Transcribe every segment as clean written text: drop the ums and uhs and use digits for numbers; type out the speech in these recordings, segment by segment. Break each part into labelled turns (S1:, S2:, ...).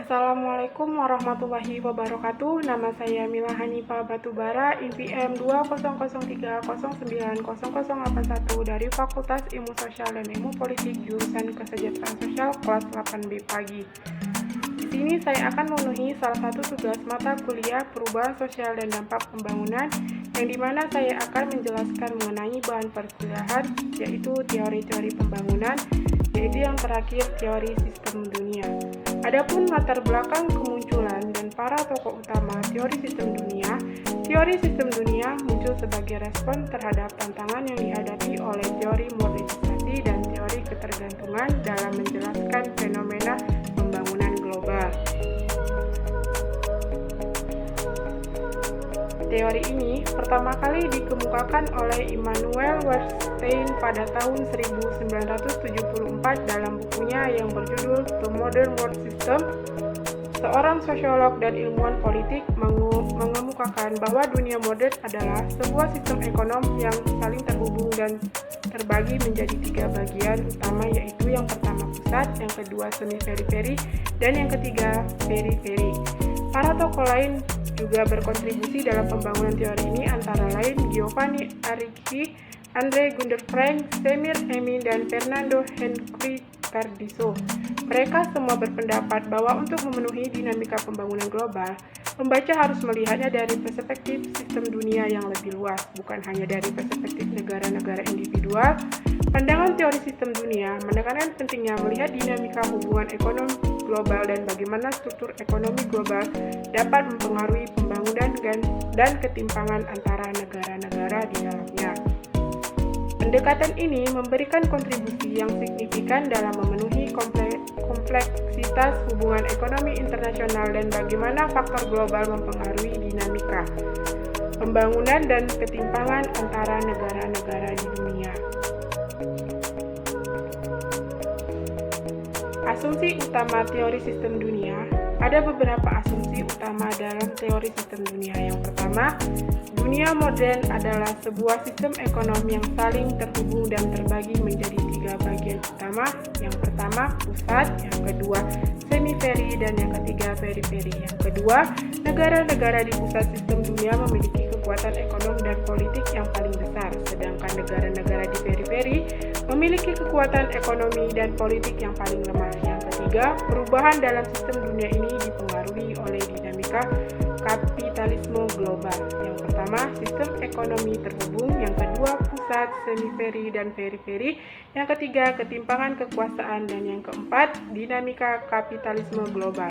S1: Assalamualaikum warahmatullahi wabarakatuh. Nama saya Mila Hanifah Batubara, IPM 20030909081 dari Fakultas Ilmu Sosial dan Ilmu Politik jurusan Kesejahteraan Sosial kelas 8B pagi. Di sini saya akan memenuhi salah satu tugas mata kuliah Perubahan Sosial dan Dampak Pembangunan, yang dimana saya akan menjelaskan mengenai bahan perkuliahan, yaitu teori-teori pembangunan, yaitu yang terakhir teori sistem dunia. Adapun latar belakang kemunculan dan para tokoh utama teori sistem dunia muncul sebagai respon terhadap tantangan yang dihadapi oleh teori modernisasi dan teori ketergantungan dalam menjelaskan fenomena pembangunan global. Teori ini pertama kali dikemukakan oleh Immanuel Wallerstein pada tahun 1974 dalam bukunya yang berjudul The Modern World System. Seorang sosiolog dan ilmuwan politik mengemukakan bahwa dunia modern adalah sebuah sistem ekonomi yang saling terhubung dan terbagi menjadi tiga bagian utama, yaitu yang pertama pusat, yang kedua semi-periferi, dan yang ketiga periferi. Para tokoh lain juga berkontribusi dalam pembangunan teori ini, antara lain Giovanni Arrighi, Andre Gunder Frank, Semir Emin, dan Fernando Henrique Cardoso. Mereka semua berpendapat bahwa untuk memenuhi dinamika pembangunan global, pembaca harus melihatnya dari perspektif sistem dunia yang lebih luas, bukan hanya dari perspektif negara-negara individual. Pandangan teori sistem dunia menekankan pentingnya melihat dinamika hubungan ekonomi global dan bagaimana struktur ekonomi global dapat mempengaruhi pembangunan dan ketimpangan antara negara-negara di dalamnya. Pendekatan ini memberikan kontribusi yang signifikan dalam memenuhi kompleksitas hubungan ekonomi internasional dan bagaimana faktor global mempengaruhi dinamika pembangunan dan ketimpangan antara negara-negara di dunia. Asumsi utama teori sistem dunia. Ada beberapa asumsi utama dalam teori sistem dunia. Yang pertama, dunia modern adalah sebuah sistem ekonomi yang saling terhubung dan terbagi menjadi tiga bagian utama. Yang pertama, pusat, yang kedua, semi-peri, dan yang ketiga, periferi. Yang kedua, negara-negara di pusat sistem dunia memiliki kekuatan ekonomi dan politik yang paling besar, sedangkan negara-negara di periferi memiliki kekuatan ekonomi dan politik yang paling lemah. Yang ketiga, perubahan dalam sistem dunia ini dipengaruhi oleh dinamika kapitalisme global. Yang pertama, sistem ekonomi terhubung. Yang kedua, pusat, semi-peri, dan periferi. Yang ketiga, ketimpangan kekuasaan. Dan yang keempat, dinamika kapitalisme global.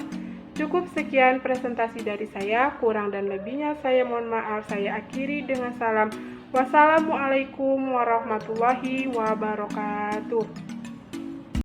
S1: Cukup sekian presentasi dari saya, kurang dan lebihnya saya mohon maaf. Saya akhiri dengan salam. Wassalamualaikum warahmatullahi wabarakatuh.